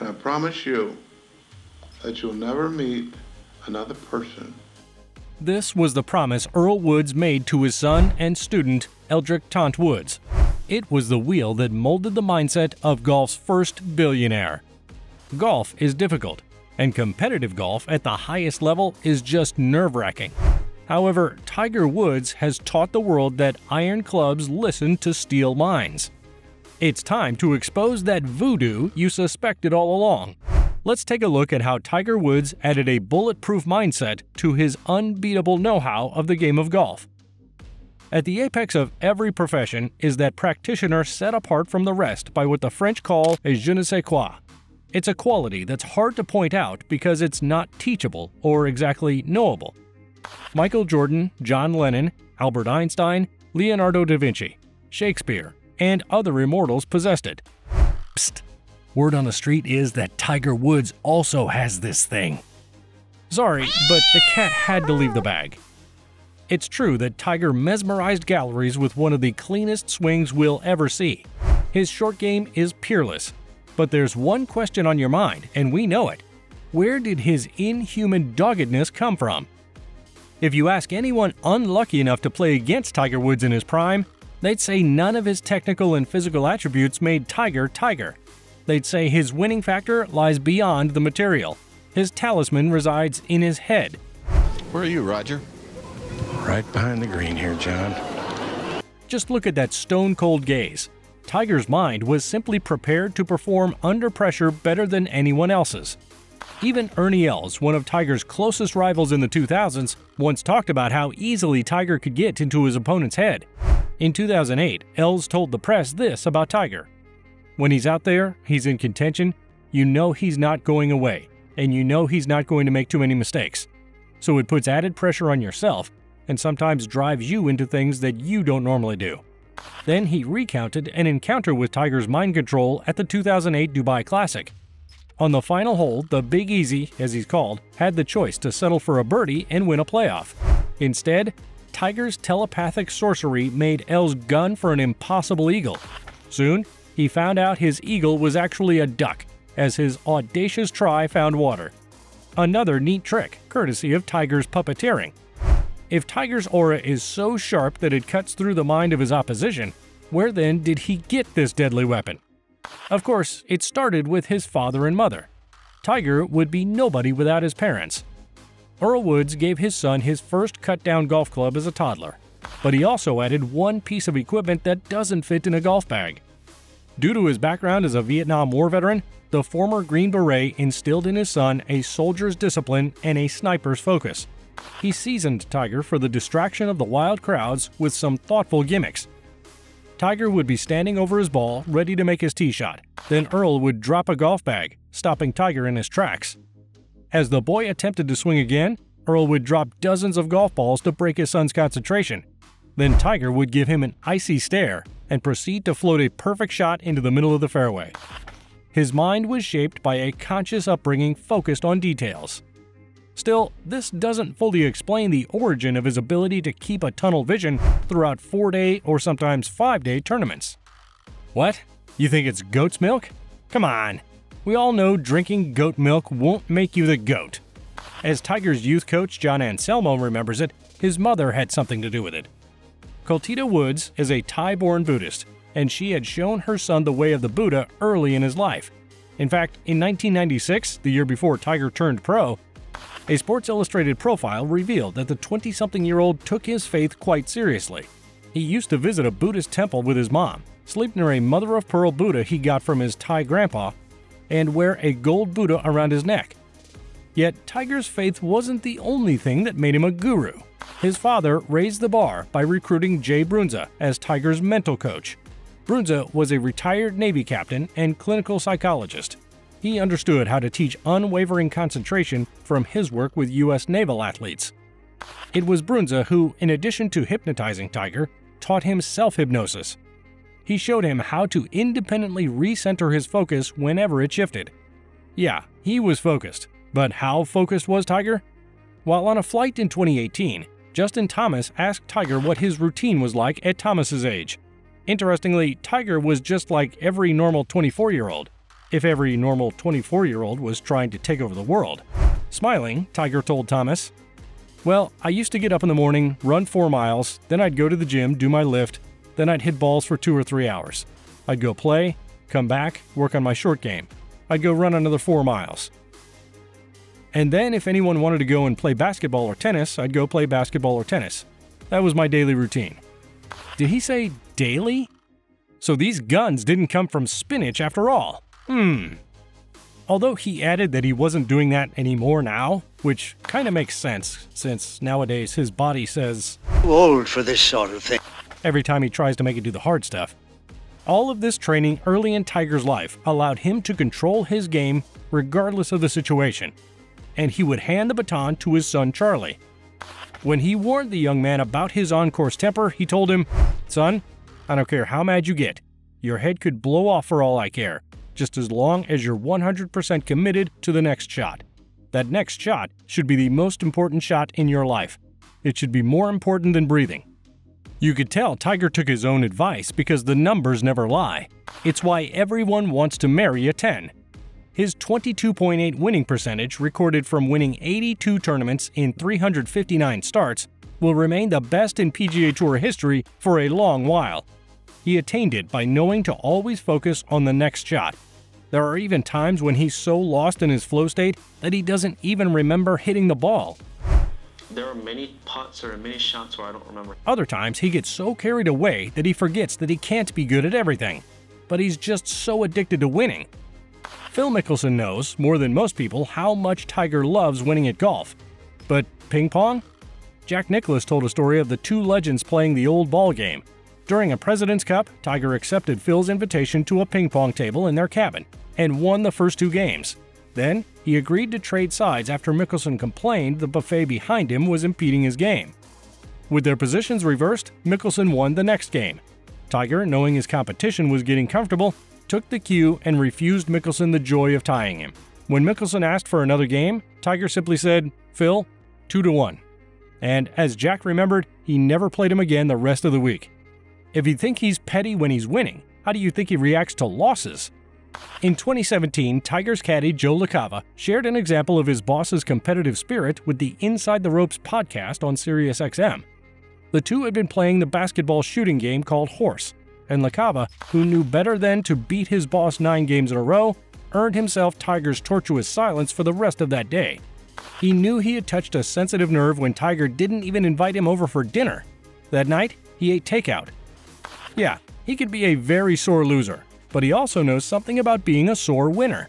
And I promise you that you'll never meet another person. This was the promise Earl Woods made to his son and student, Eldrick Taunt Woods. It was the wheel that molded the mindset of golf's first billionaire. Golf is difficult, and competitive golf at the highest level is just nerve-wracking. However, Tiger Woods has taught the world that iron clubs listen to steel minds. It's time to expose that voodoo you suspected all along. Let's take a look at how Tiger Woods added a bulletproof mindset to his unbeatable know-how of the game of golf. At the apex of every profession is that practitioner set apart from the rest by what the French call a je ne sais quoi. It's a quality that's hard to point out because it's not teachable or exactly knowable. Michael Jordan, John Lennon, Albert Einstein, Leonardo da Vinci, Shakespeare, and other immortals possessed it. Psst! Word on the street is that Tiger Woods also has this thing. Sorry, but the cat had to leave the bag. It's true that Tiger mesmerized galleries with one of the cleanest swings we'll ever see. His short game is peerless. But there's one question on your mind, and we know it. Where did his inhuman doggedness come from? If you ask anyone unlucky enough to play against Tiger Woods in his prime, they'd say none of his technical and physical attributes made Tiger Tiger. They'd say his winning factor lies beyond the material. His talisman resides in his head. Where are you, Roger? Right behind the green here, John. Just look at that stone-cold gaze. Tiger's mind was simply prepared to perform under pressure better than anyone else's. Even Ernie Els, one of Tiger's closest rivals in the 2000s, once talked about how easily Tiger could get into his opponent's head. In 2008, Els told the press this about Tiger. When he's out there, he's in contention, you know he's not going away, and you know he's not going to make too many mistakes. So it puts added pressure on yourself, and sometimes drives you into things that you don't normally do. Then he recounted an encounter with Tiger's mind control at the 2008 Dubai Classic. On the final hole, the Big Easy, as he's called, had the choice to settle for a birdie and win a playoff. Instead, Tiger's telepathic sorcery made Els gun for an impossible eagle. Soon, he found out his eagle was actually a duck, as his audacious try found water. Another neat trick, courtesy of Tiger's puppeteering. If Tiger's aura is so sharp that it cuts through the mind of his opposition, where then did he get this deadly weapon? Of course, it started with his father and mother. Tiger would be nobody without his parents. Earl Woods gave his son his first cut-down golf club as a toddler, but he also added one piece of equipment that doesn't fit in a golf bag. Due to his background as a Vietnam War veteran, the former Green Beret instilled in his son a soldier's discipline and a sniper's focus. He seasoned Tiger for the distraction of the wild crowds with some thoughtful gimmicks. Tiger would be standing over his ball, ready to make his tee shot. Then Earl would drop a golf bag, stopping Tiger in his tracks. As the boy attempted to swing again, Earl would drop dozens of golf balls to break his son's concentration. Then Tiger would give him an icy stare and proceed to float a perfect shot into the middle of the fairway. His mind was shaped by a conscious upbringing focused on details. Still, this doesn't fully explain the origin of his ability to keep a tunnel vision throughout 4-day or sometimes 5-day tournaments. What? You think it's goat's milk? Come on! We all know drinking goat milk won't make you the GOAT. As Tiger's youth coach John Anselmo remembers it, his mother had something to do with it. Coltita Woods is a Thai-born Buddhist, and she had shown her son the way of the Buddha early in his life. In fact, in 1996, the year before Tiger turned pro, a Sports Illustrated profile revealed that the 20-something-year-old took his faith quite seriously. He used to visit a Buddhist temple with his mom, sleep near a mother-of-pearl Buddha he got from his Thai grandpa, and wear a gold Buddha around his neck. Yet Tiger's faith wasn't the only thing that made him a guru. His father raised the bar by recruiting Jay Brunza as Tiger's mental coach. Brunza was a retired Navy captain and clinical psychologist. He understood how to teach unwavering concentration from his work with U.S. naval athletes. It was Brunza who, in addition to hypnotizing Tiger, taught him self-hypnosis. He showed him how to independently recenter his focus whenever it shifted. Yeah, he was focused, but how focused was Tiger? While on a flight in 2018, Justin Thomas asked Tiger what his routine was like at Thomas's age. Interestingly, Tiger was just like every normal 24-year-old. if every normal 24-year-old was trying to take over the world. Smiling, Tiger told Thomas, "Well, I used to get up in the morning, run 4 miles, then I'd go to the gym, do my lift, then I'd hit balls for 2 or 3 hours. I'd go play, come back, work on my short game. I'd go run another 4 miles. And then if anyone wanted to go and play basketball or tennis, I'd go play basketball or tennis. That was my daily routine." Did he say daily? So these guns didn't come from spinach after all. Although he added that he wasn't doing that anymore now, which kind of makes sense, since nowadays his body says, "Too old for this sort of thing," every time he tries to make it do the hard stuff. All of this training early in Tiger's life allowed him to control his game regardless of the situation, and he would hand the baton to his son Charlie. When he warned the young man about his on-course temper, he told him, "Son, I don't care how mad you get. Your head could blow off for all I care, just as long as you're 100% committed to the next shot. That next shot should be the most important shot in your life. It should be more important than breathing." You could tell Tiger took his own advice because the numbers never lie. It's why everyone wants to marry a 10. His 22.8 winning percentage, recorded from winning 82 tournaments in 359 starts, will remain the best in PGA Tour history for a long while. He attained it by knowing to always focus on the next shot. There are even times when he's so lost in his flow state that he doesn't even remember hitting the ball. There are many putts or many shots where I don't remember. Other times, he gets so carried away that he forgets that he can't be good at everything. But he's just so addicted to winning. Phil Mickelson knows, more than most people, how much Tiger loves winning at golf. But ping pong? Jack Nicklaus told a story of the two legends playing the old ball game. During a President's Cup, Tiger accepted Phil's invitation to a ping pong table in their cabin and won the first 2 games. Then, he agreed to trade sides after Mickelson complained the buffet behind him was impeding his game. With their positions reversed, Mickelson won the next game. Tiger, knowing his competition was getting comfortable, took the cue and refused Mickelson the joy of tying him. When Mickelson asked for another game, Tiger simply said, "Phil, 2-1. And as Jack remembered, he never played him again the rest of the week. If you think he's petty when he's winning, how do you think he reacts to losses? In 2017, Tiger's caddy Joe LaCava shared an example of his boss's competitive spirit with the Inside the Ropes podcast on SiriusXM. The two had been playing the basketball shooting game called Horse, and LaCava, who knew better than to beat his boss 9 games in a row, earned himself Tiger's tortuous silence for the rest of that day. He knew he had touched a sensitive nerve when Tiger didn't even invite him over for dinner. That night, he ate takeout. Yeah, he could be a very sore loser, but he also knows something about being a sore winner.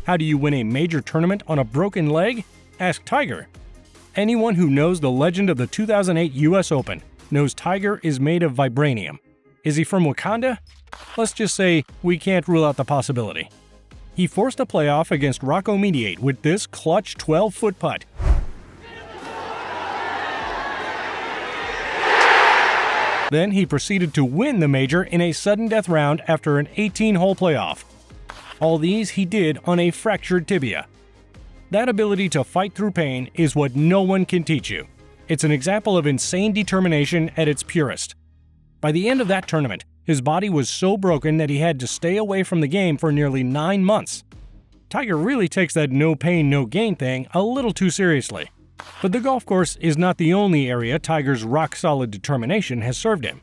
How do you win a major tournament on a broken leg? Ask Tiger. Anyone who knows the legend of the 2008 US Open knows Tiger is made of vibranium. Is he from Wakanda? Let's just say we can't rule out the possibility. He forced a playoff against Rocco Mediate with this clutch 12-foot putt. Then he proceeded to win the major in a sudden death round after an 18-hole playoff. All these he did on a fractured tibia. That ability to fight through pain is what no one can teach you. It's an example of insane determination at its purest. By the end of that tournament, his body was so broken that he had to stay away from the game for nearly 9 months. Tiger really takes that no pain, no gain thing a little too seriously. But the golf course is not the only area Tiger's rock-solid determination has served him.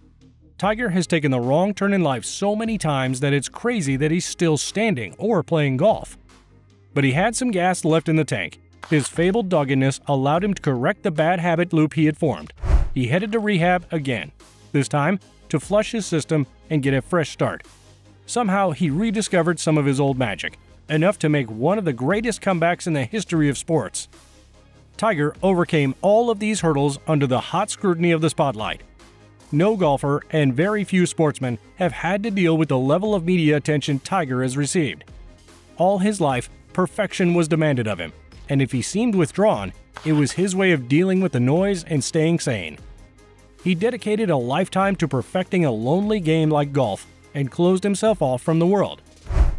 Tiger has taken the wrong turn in life so many times that it's crazy that he's still standing or playing golf. But he had some gas left in the tank. His fabled doggedness allowed him to correct the bad habit loop he had formed. He headed to rehab again, this time to flush his system and get a fresh start. Somehow he rediscovered some of his old magic, enough to make one of the greatest comebacks in the history of sports. Tiger overcame all of these hurdles under the hot scrutiny of the spotlight. No golfer and very few sportsmen have had to deal with the level of media attention Tiger has received. All his life, perfection was demanded of him, and if he seemed withdrawn, it was his way of dealing with the noise and staying sane. He dedicated a lifetime to perfecting a lonely game like golf and closed himself off from the world.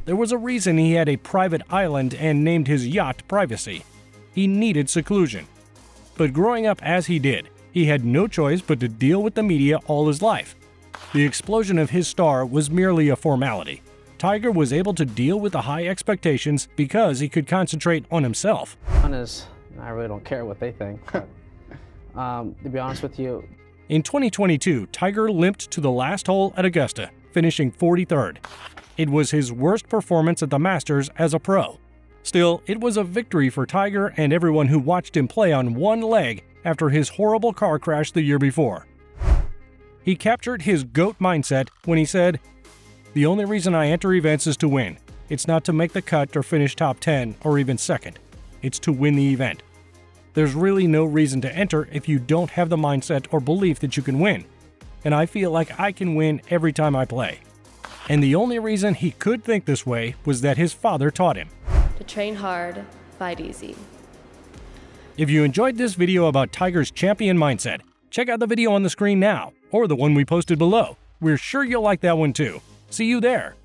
There was a reason he had a private island and named his yacht Privacy. He needed seclusion. But growing up as he did, he had no choice but to deal with the media all his life. The explosion of his star was merely a formality. Tiger was able to deal with the high expectations because he could concentrate on himself. I really don't care what they think, but to be honest with you. In 2022, Tiger limped to the last hole at Augusta, finishing 43rd. It was his worst performance at the Masters as a pro. Still, it was a victory for Tiger and everyone who watched him play on one leg after his horrible car crash the year before. He captured his GOAT mindset when he said, "The only reason I enter events is to win. It's not to make the cut or finish top 10 or even second. It's to win the event. There's really no reason to enter if you don't have the mindset or belief that you can win. And I feel like I can win every time I play." And the only reason he could think this way was that his father taught him. To train hard, fight easy. If you enjoyed this video about Tiger's champion mindset, check out the video on the screen now, or the one we posted below. We're sure you'll like that one too. See you there.